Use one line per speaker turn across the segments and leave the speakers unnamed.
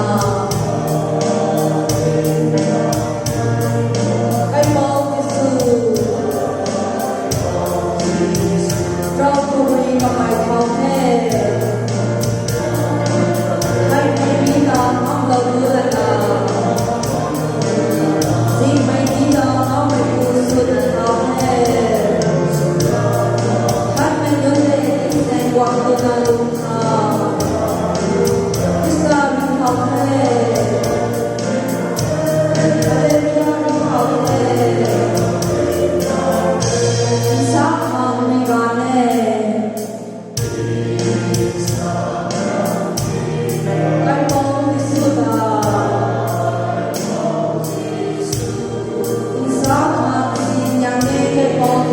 Hãy subscribe cho kênh Ghiền Mì Gõ để không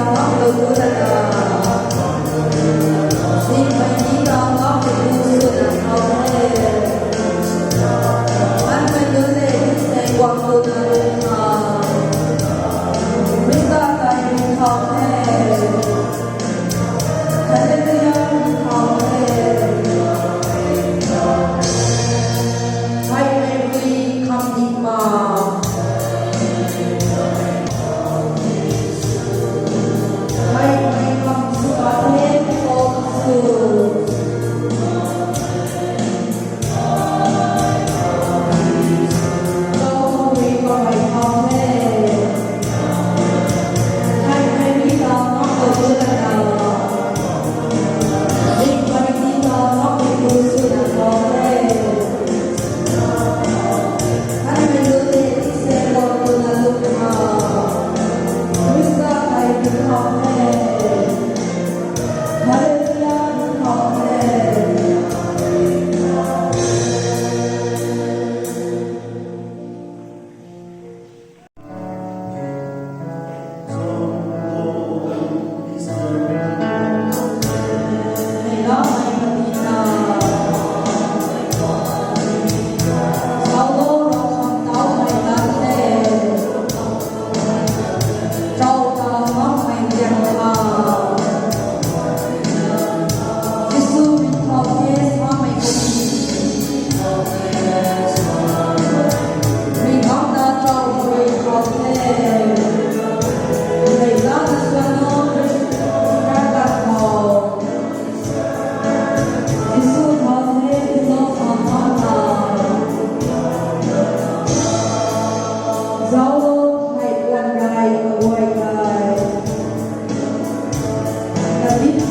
bỏ lỡ những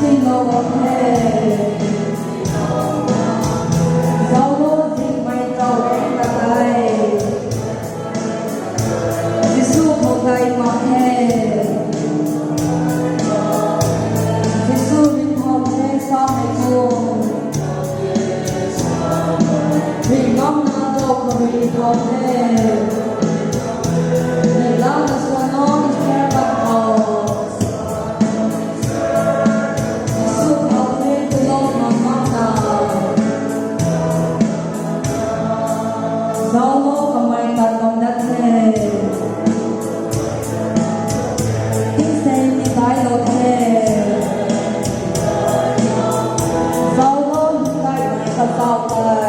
video hấp dẫn.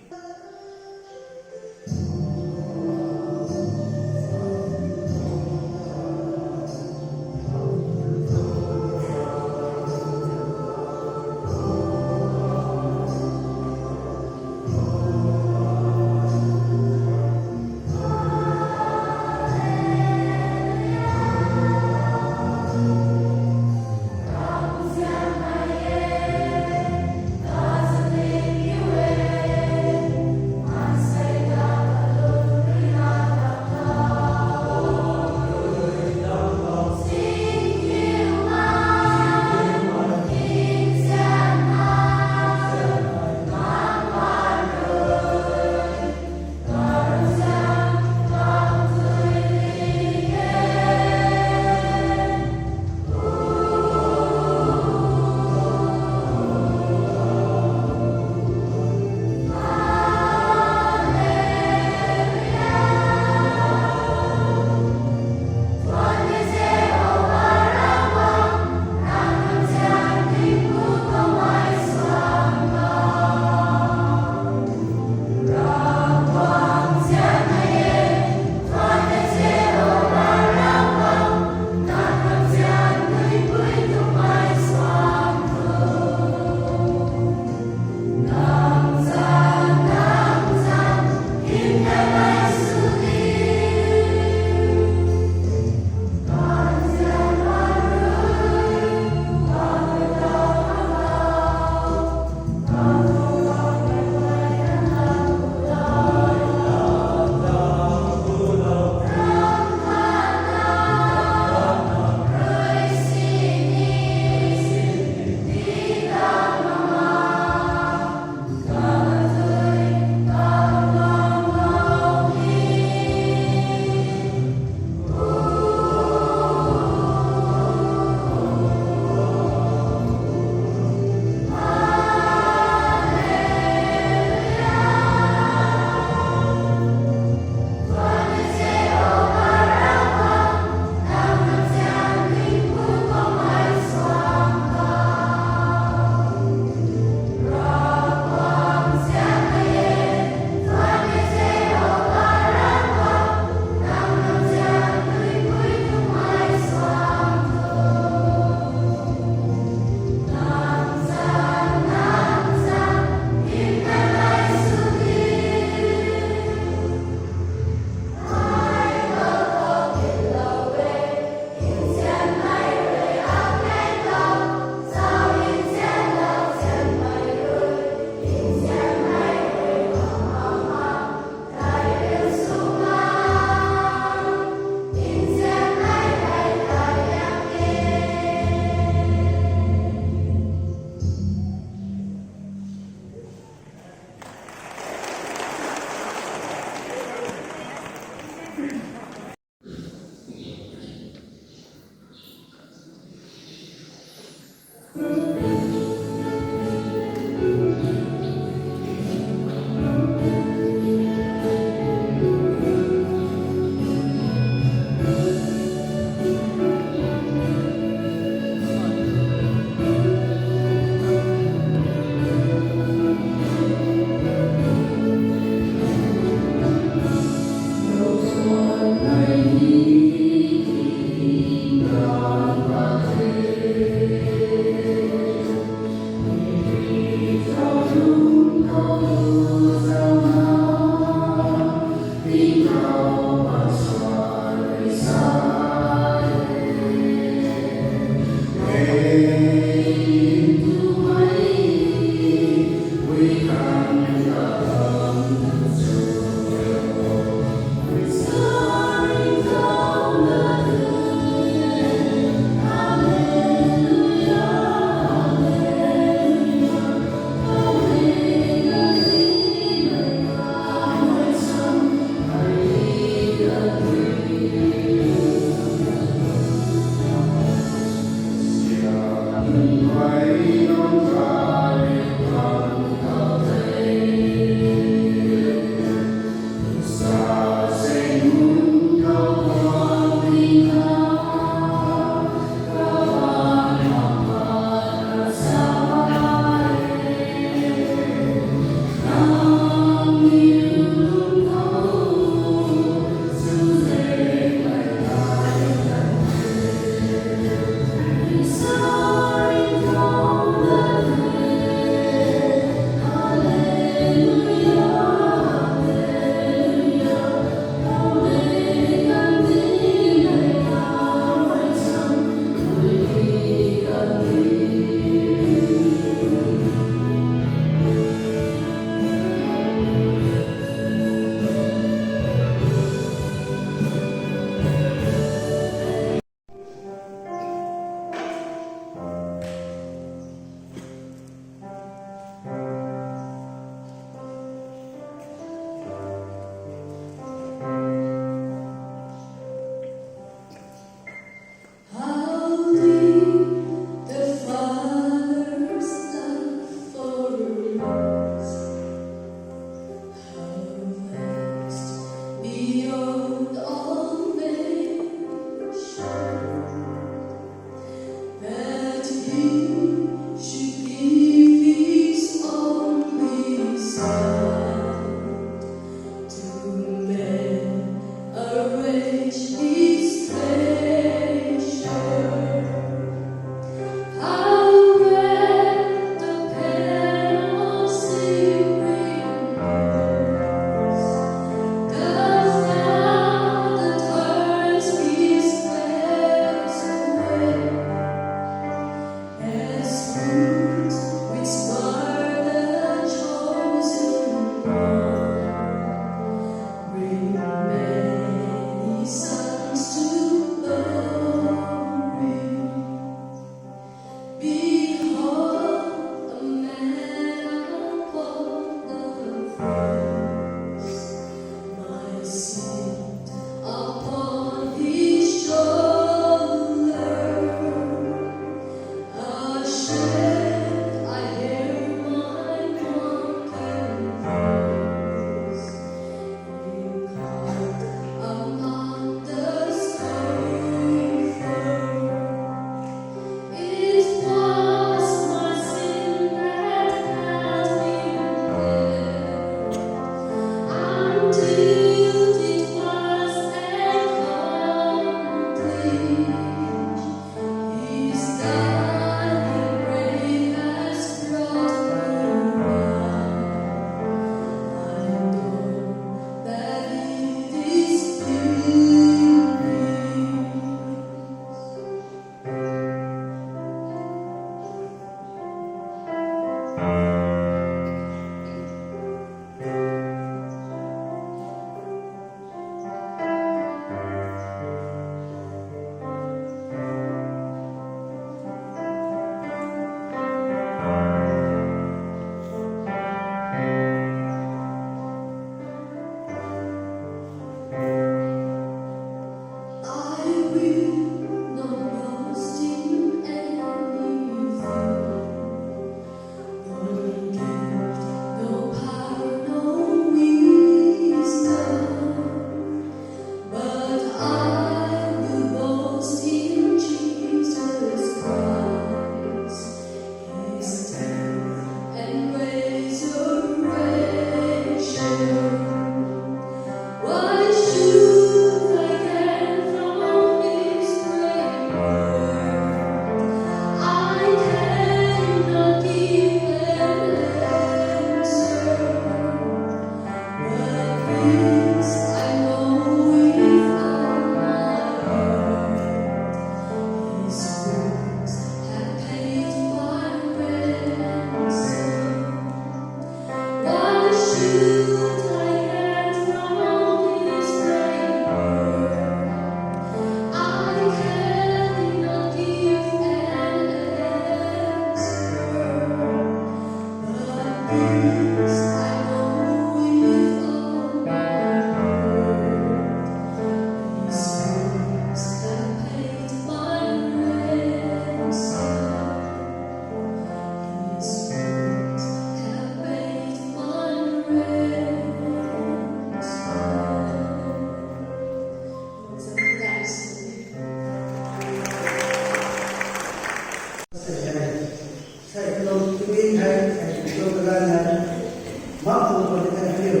một cái điều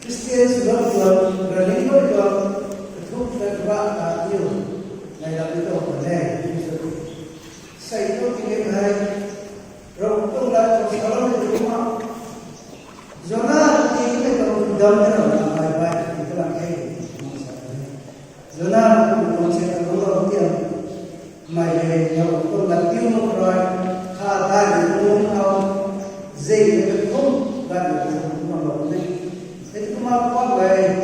Christian sự đó vừa running với vừa thúc đẩy và cả nhiều này là cái đầu của này xây có cái này rồi cũng là trong sáu mươi đúng không? Do nó thì cái đầu đâm cái đầu là bài bài thì cái là cái do nó cũng sẽ có đầu tiên mày về nhau cũng là tiêu một rồi thà ta để luôn ao gì cái không và được mà một này thế cũng mà có về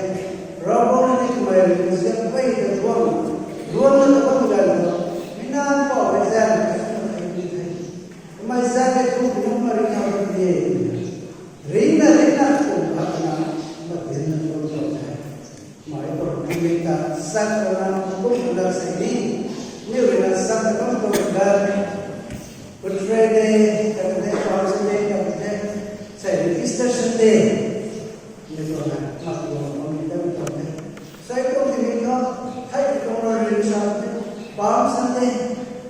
rồi bố này mày sẽ quay được luôn luôn là không gần được mình đang bỏ thời gian mà ra cái không cũng mà đi học được gì rina cũng học là mà tiền nó không được mà cái còn mình ta sang là cũng là sẽ đi như vậy là sang là không được gần but Friday cái Thursday cái sẽ đi Easter Sunday như vậy là mặc dù mình đang học này sai không thì mình có thấy trong đó là sao Palm Sunday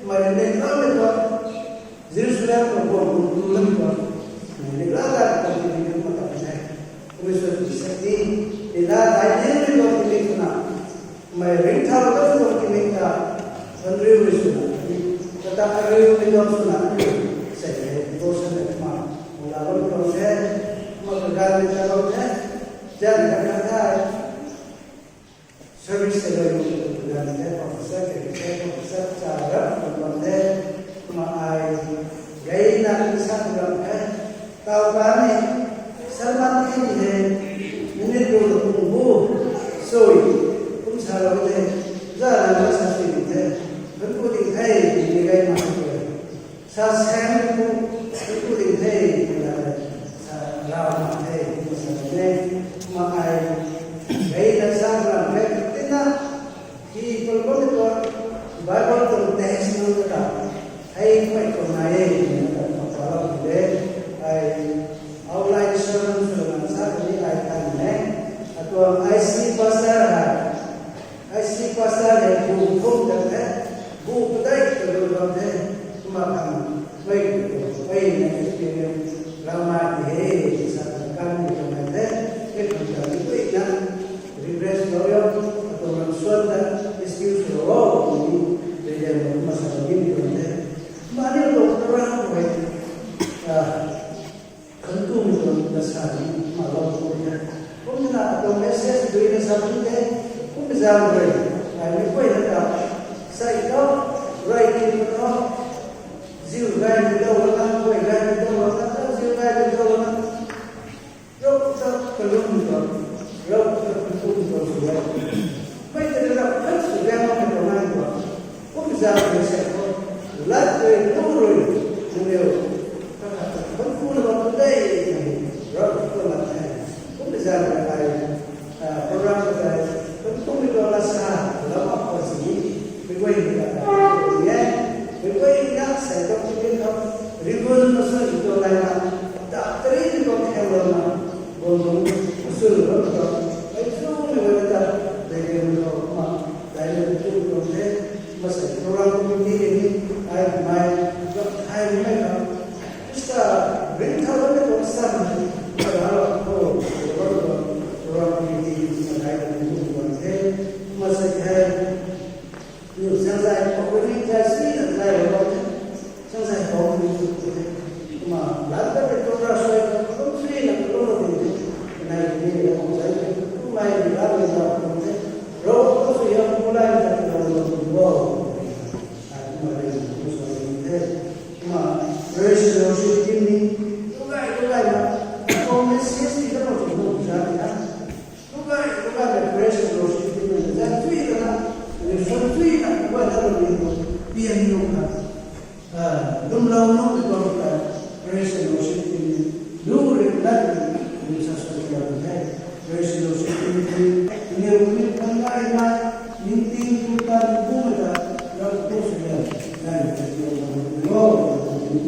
mà đến đó là Jerusalem của Lâm của này là cái gì mình có tập này bây giờ thì sẽ đi thì là đại diện với con thì mình nào mà rỉnh thao đó con thì mình là ân riu với sự chúng ta riu với con sự nào sẽ có sự đẹp mà là con sẽ mà cái cái ta đâu thế cho nên là cái service sẽ được làm thế còn sẽ trả rất còn thế mà ai gây ra cái sát động cái tao bán này sao bán cái gì thế nên đồ là cũng mua rồi cũng sao đâu thế ra là nó sao thì thế vẫn cố tình thay thì gây mà sao xem cũng cố tình thay là lao mà thay nên mà ai gây ra sang làm cái tin á khi con có cái con bài con từng test nó cả hay phải còn này có là để ai outline sermon làm sao để ai thành này atau IC pasar để buku không được thế buku đấy từ đầu thế mà thằng vậy này cái làm mà để sao căn như này thế cái phần cái quỹ năng refresh rồi atau làm xuân đó excuse rồi để làm mà sao như thế mà nếu dokter vậy khẩn cung rồi là sao mà lo cũng là đồng message đối với sao như thế cũng ra rồi ai mới quay lại đọc sai đó rồi thì nó dìu gai từ đâu nó ăn quay gai từ đâu nó ăn dìu gai từ đâu nó rốt ra cái lúc rồi rốt ra cái cung rồi rồi bây giờ là hết sự gai mà mình còn ăn rồi cũng ra rồi sẽ có lát rồi đủ rồi đều các bạn vẫn phun vào đây rồi cũng là này cũng ra rồi ai program này vẫn không biết là sao là học cái gì vì vậy là vì vậy nhắc sẽ có cái không ribbon nó sẽ được lại là đã tới thì có theo là còn đúng sự rất là cái số người ta để được mà đại diện chung trong thế mà sẽ program committee ini ai mai gặp hai mấy năm chúng ta biến thao cái công sản và đó là program committee đại diện chung thế mà sẽ nhiều sang dài có cái giá trị là dài rồi sang dài có mà đã có cái công ra xoay không suy là cái đó thì này thì là một cái cũng may thì đã được rồi thế rồi có sự hiện cũng lại là cái đầu vào mà đây cũng là thế mà raise your ship đi lúc này mà con mới xét thì nó không được ra thì lúc này là raise your ship đi ra tùy là người phân tùy là cũng vậy là tiền nhiều cả đúng lâu nó phải còn là raise your ship đi đủ để lại mình sẽ sử dụng cái raise your ship đi nhiều cái con gái mà những tin chúng ta cũng là nó cũng sẽ là này cái điều đó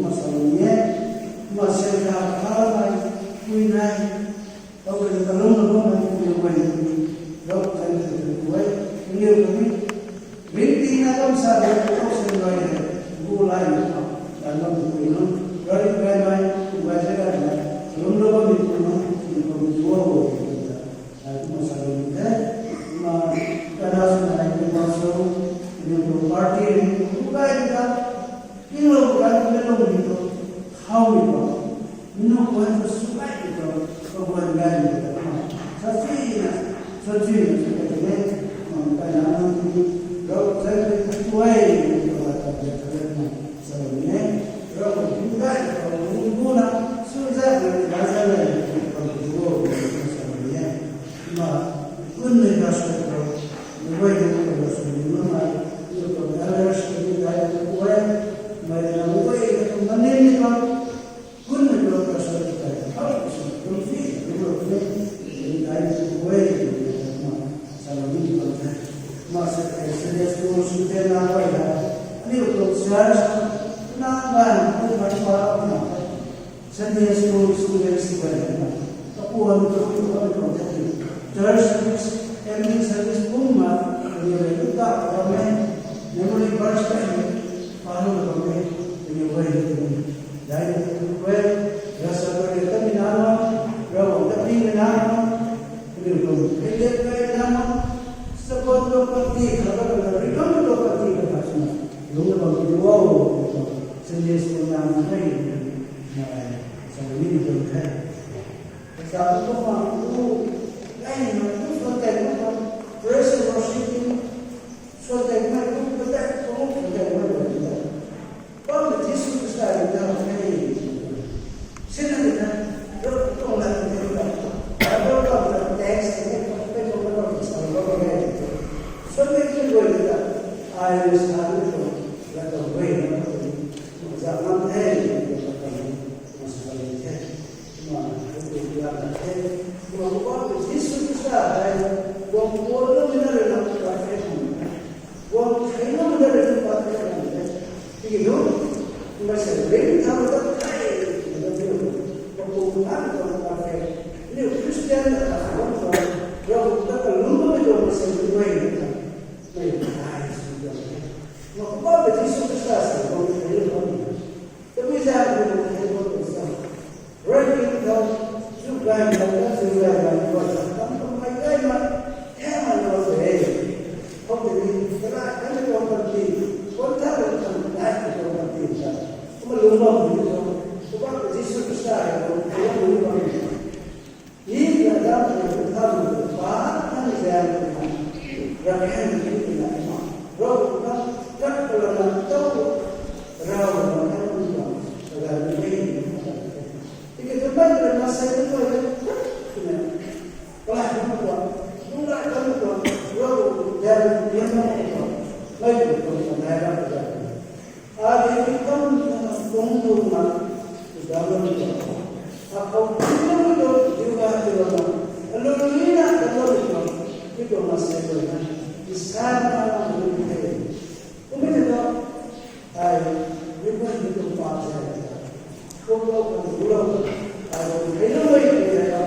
mà sao nhé mà sẽ là khá là vui này đâu phải là lúc nó nhiều mình đâu phải là cuối nhiều cái biết tin là không sao được không sẽ nói vô lại là nó cũng rồi mai sẽ là lúc đó mình sungai itu kebuangan itu. Satunya sepertinya karena nanti kalau saya berkuai itu akan berjalan sebelumnya kalau juga kalau mengguna sudah berjalan kalau juga sebelumnya maka pun tidak seperti mulai dari sebelumnya itu kalau sudah berkuai mereka mulai menentukan pun tidak seperti kalau sebelumnya masa saya sekolah sudah lama ya, ini untuk saya nampak macam saya sekolah sudah sebenarnya, tapi untuk itu terus kami service rumah ini kita kami memori bahasa ini baru kami ini boleh dari itu rasa berita minama, rawat tapi minama ini boleh nama sebab seperti kalau kita seperti macam lalu bagaimana sendiri sebenarnya saya ini juga saya tu mampu lain itu suatu proses worshiping suatu macam betul betul kalau Yesus Kristus dalam ini sebenarnya orang kalau kalau teks ini so they can go to that. I was having to let the way was that one day. What is this superstar? One more luminary of the one trainer that is you know, you must have really come with a play in the view. But we have to have a new Christian that has one for you got a luminary of the same way. What is this superstar? The wizard will have himself. Writing down, you guys have that's the way I was. Come from my guy, Hammond was the age. Hopefully, the last time you don't believe, what happened to the life you don't believe? Come along with you. What is this superstar? He got down to the top of the bar and is there. Rakan itu tidak mau. Roh tak kalau tahu rawan orang itu agak lebih. Jika tempat bermasa itu ada, kalau kamu buat, mulai kamu buat roh dan yang mau, lagi kamu mengajar saja. Ada yang tunggu dalam itu. Aku tunggu juga dalam. Lalu ini nak dalam itu masih berada. Sekarang orang berpikir, kemudian ribuan itu pasal, pulau, Illinois dia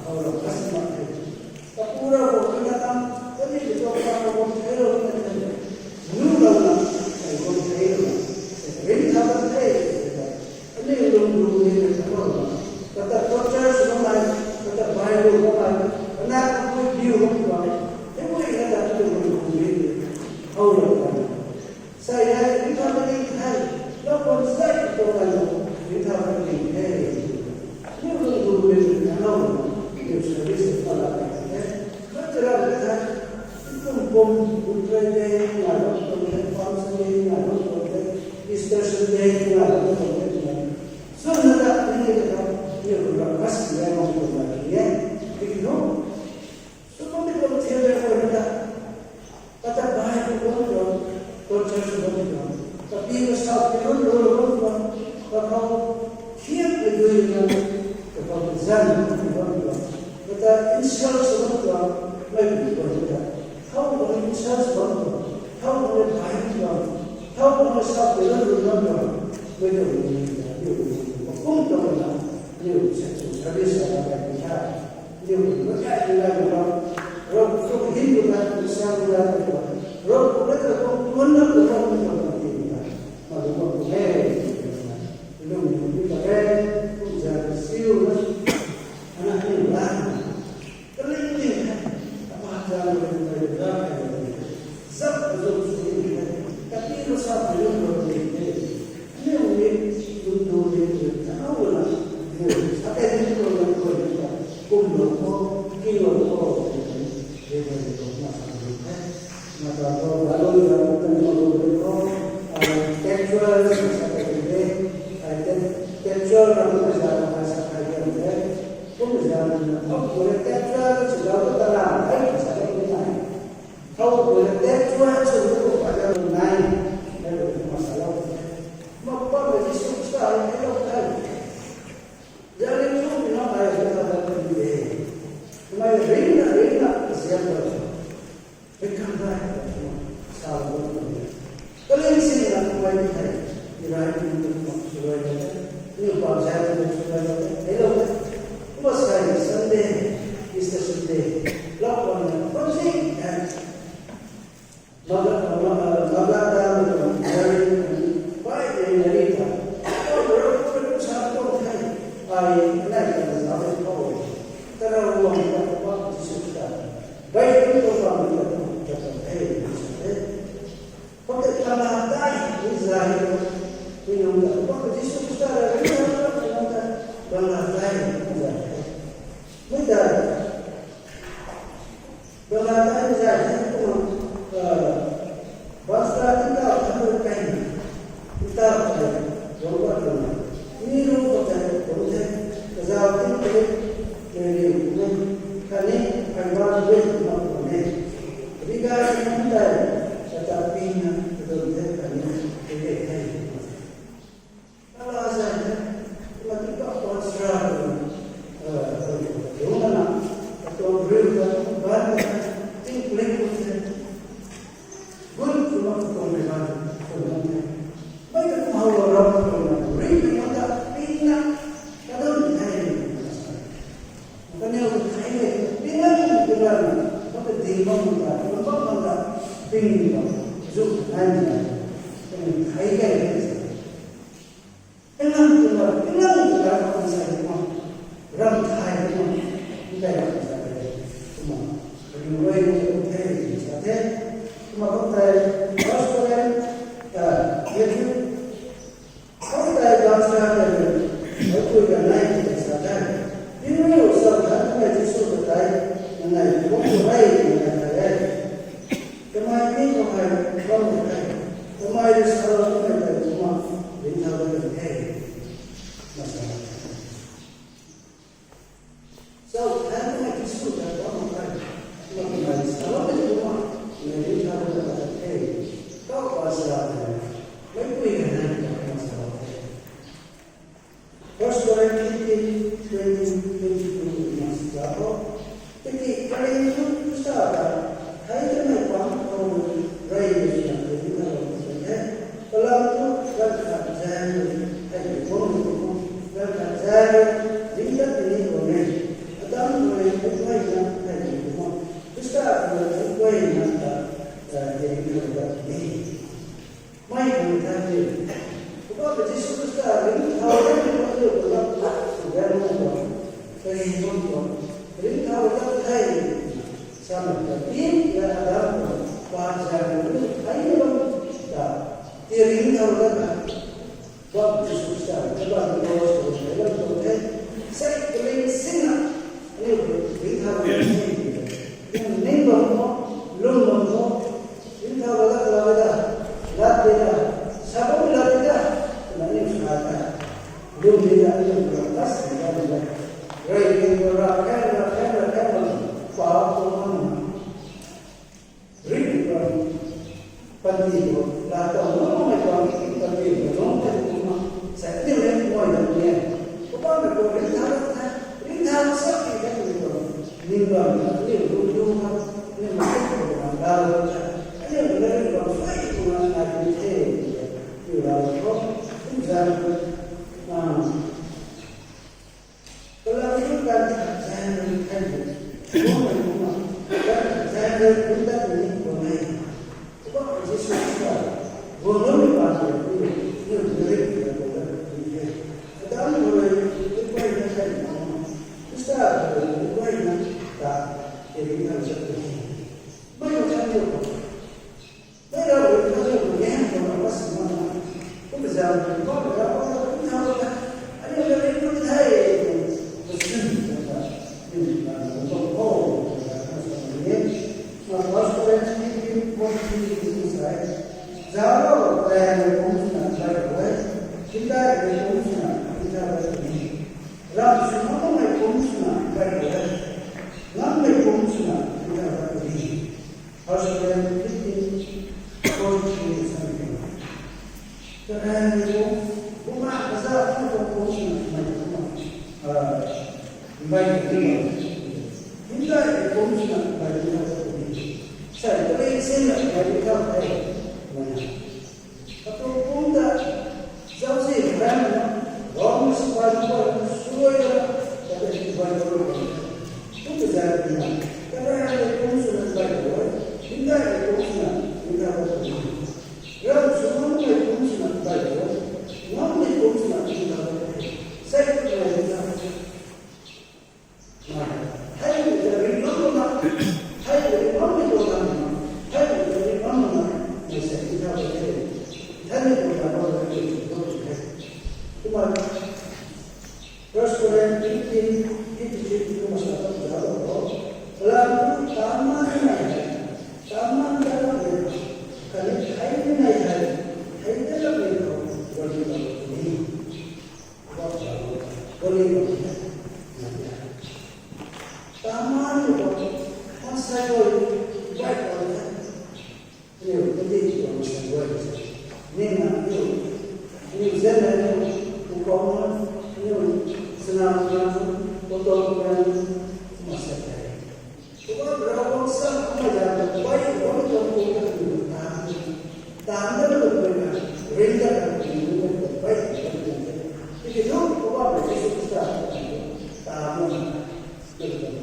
kalau kasih makan, kapura kita tam, tapi kita kalau Illinois, Nurul, Illinois, ini apa ini dulu ini kata torture semua, kata Bible semua, anak aku dia saya kita melihat, lawan saya orang kita melihat. Ini dulu kalau itu service pada kita, betul betul. Itu pun bukan dia, lalu kita function, lalu kita discussion day, lalu kita. Sebenarnya ini kita dia berlaku dia mau berlaku ya, begitu. Sebab itu kita berada kata baik itu torture sebab tapi saat itu dulu kalau siap berdua kalau zaman kita insya Allah lagi berada kalau insya Allah kalau baik kalau saat itu dulu betul untuk itu habis ada kita itu berkait dengan roh hidup dan usaha roh mereka benar benar kita malu malu belum kita ujar siu anak ini lah terlihat apa jalan mereka zat betul sekali tapi rasa belum berbeda ini untuk tahu lah tapi không có được tết cho chỉ đâu có ta làm ấy phải sẽ như này không có được tết cho sự của cả gia đình này đây là một sự lâu mà con người đi xuống sao thấy đâu thấy gia đình chúng thì nó này chúng ta là cái gì mà rỉnh là xem rồi cái cảm giác sao cũng được cái lên xin là không ai thấy thì ra thì mình cũng rồi nhưng còn ra thì mình rồi thấy đâu Most Friday, Sunday is the Sunday. Lock on one thing and Nagata, Friday, Narita. I like the other power. There are one to subscribe. Very people from the pay. But the Kanata is like, we know that. What is subscribe? We know that. Bây giờ bây giờ cũng basta chúng ta tham gia cái chúng ta phải giống vậy rồi như lúc có thể cũng thế giao tiếp với điều của mình cái này phải quan với nó của mình vì cái chúng ta sẽ tập pin rồi thế cái này để thay đó là gì mà chúng ta có ra đúng là tôi rêu ra bán tiếng lên của thế vốn của nó còn phải làm của nó mấy cái hậu là rộng rồi là rêu thì nó ta tin lắm cái đó thì thay cái nếu thấy này tin lắm thì là nó phải tìm mong là nó bắt bằng là tin vào giúp ai là mình thấy cái này cái năm thì là không sai đúng không râm thai đúng không như vậy là không sai đúng không vì người cũng thế thì sẽ thế mà không thể có số em biết không thể đoán ra được ở tuổi gần này thì sẽ ra nhưng nếu sau tháng ngày chỉ số được đây ngày cũng có đây thì ngày đây cái mai biết không hay không được đây cái mai đi sau đó cái này đúng không đến sau đó được thế mà sao so tháng ngày chỉ số được có một ngày mà ngày sau đó cái đúng không ngày đến sau đó là thế có quả sao mấy quý ngày này có sao First Corinthians 20:22 masih jadi kali itu Ustaz thấy cái này quán câu ray thì là cái chúng ta làm thế kalau itu kan kerja hay cũng kan kerja dia ini boleh atau boleh quay là hay cũng Ustaz boleh quay là jadi kita ini mai pun tadi Kalau begitu Ustaz ini tahu kan itu kalau sudah mau kehidupan ini tahu kan thay sama tapi ya ada bahasa itu ayo kita tiring tahu kan buat Ustaz coba terus terus saya kalian sini ini tahu ini nembak lomba ini tahu kan kalau ada latih sabun latih ini sudah belum tidak berkas tidak Ray rakan Pak Ring penting datang mau macam penting belum tentu saya tidak mau dia kepada Ring harus sakit kan itu nimba ini dulu ini macam kalau ini benar kalau saya itu nak itu kalau kalau itu kan saya kan saya kita ini boleh coba Yesus kita boleh pasal ini dari kita boleh dan boleh boleh saya Ustaz boleh tak jadi kita seperti banyak saja banyak saja yang kita semua bây giờ có được đâu cũng không được anh em lên cũng thấy một sự nhưng mà cũng không có mà có số lượng những công ty Israel giáo đó là cũng là sai rồi chúng ta cũng là chúng ta phải làm sự nó không phải cũng là phải Baik ini, hingga ekonomi nak baik ini. Saya boleh sini baik kalau saya mana. Atau punda jauh sih kan, orang sekolah suara ada di bawah orang. Itu saya bilang, karena ekonomi sudah baik, hingga ekonomi hingga baik. Kalau semua ekonomi sudah baik, namun ekonomi sudah hingga baik. Saya boleh hay dari mana? Hay dari mana orang? Hay dari mana? Bisa kita baca. Hay dari mana orang itu? Cuma terus orang itu masalah jauh. Lalu taman dalam itu. Kalau hay dalam itu boleh. Taman itu masa itu baik orang ini penting masa itu ini zaman itu bukan ini senang potong masa itu berapa sama jalan baik orang itu tahan berbeda rendah itu baik itu apa itu kita tahan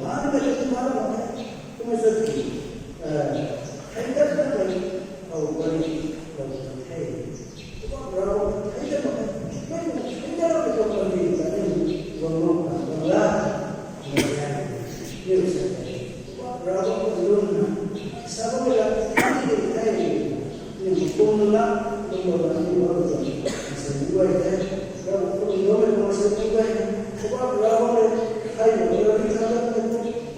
mana kita mana mesti kita dapat atau beri hey berapa kita dapat atau beri ini ngomong lah ini berapa belum sahaja ini pula baru sesuai berapa pun masih juga berapa hay orang kita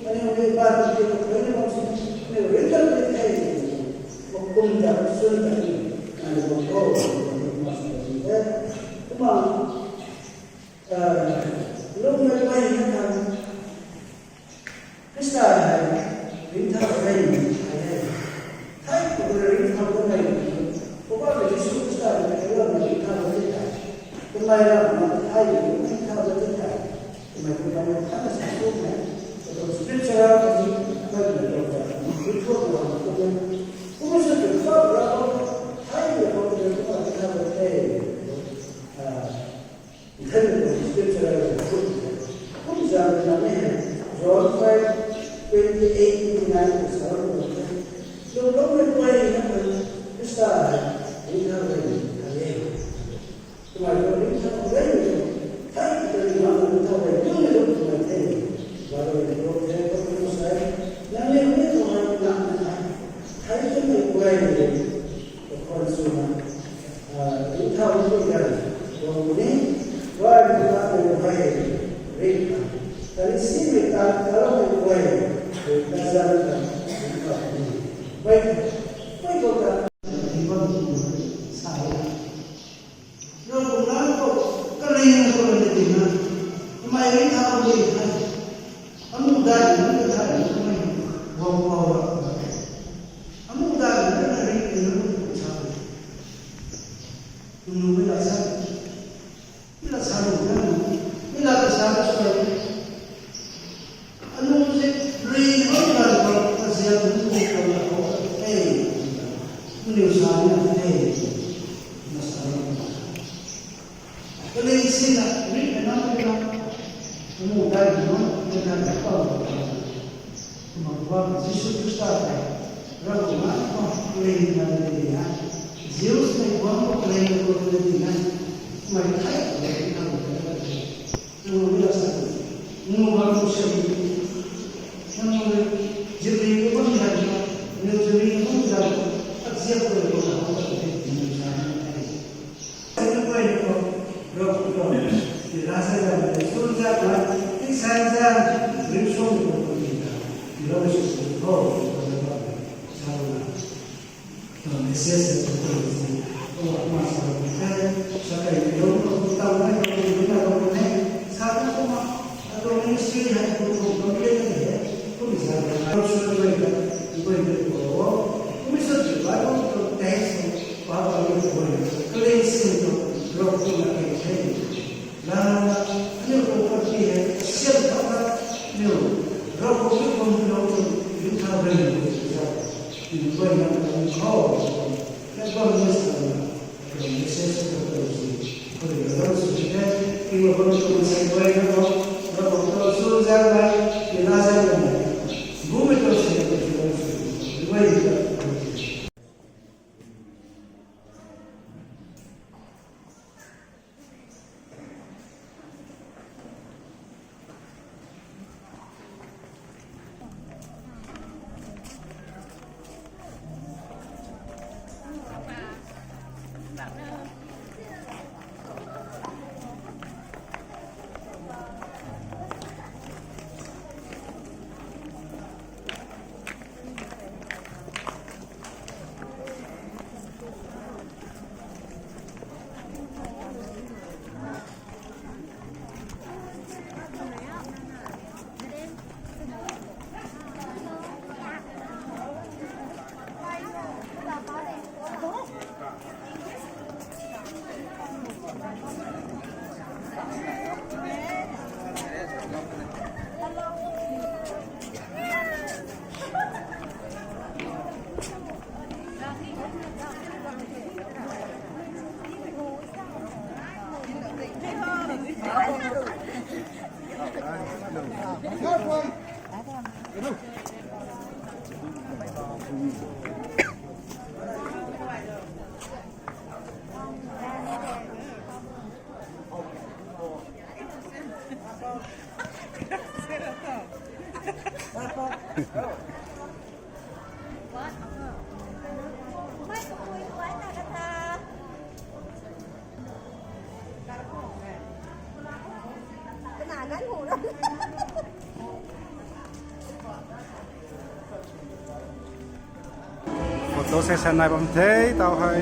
ini baru ini maksud ini rendah ini hukum dan sunnah ini ada kontrol maksudnya cuma belum mulai kan kita rendah ini hay boleh rendah ini pokoknya di situ kita kalau kita rendah kemarin hay kita rendah mereka ada satunya atau spesial bagi mereka itu orang kemudian berapa hari kalau kita berada di spesial kemudian namanya John 5:28-29 belum mulai bisa kita kemarin kita mulai hay dari mana kita berdua itu nanti baru itu saya nanti itu hay itu mulai dari konsumen itu tahu juga kemudian baru kita mulai reka dari sini kalau mulai dasarnya baik kita Kemarin aku lihat, kamu dari Nah, ini nhiều rất có biết không đâu những thao rừng của chúng ta thì quay lại cũng khó các con như sao rồi mới sẽ không được gì có thể là sự thế khi mà con chúng sẽ quay nó cũng to xuôi ra lại thì la ra là vui tôi sẽ quay lại.
Photo session này bọn thế tao hay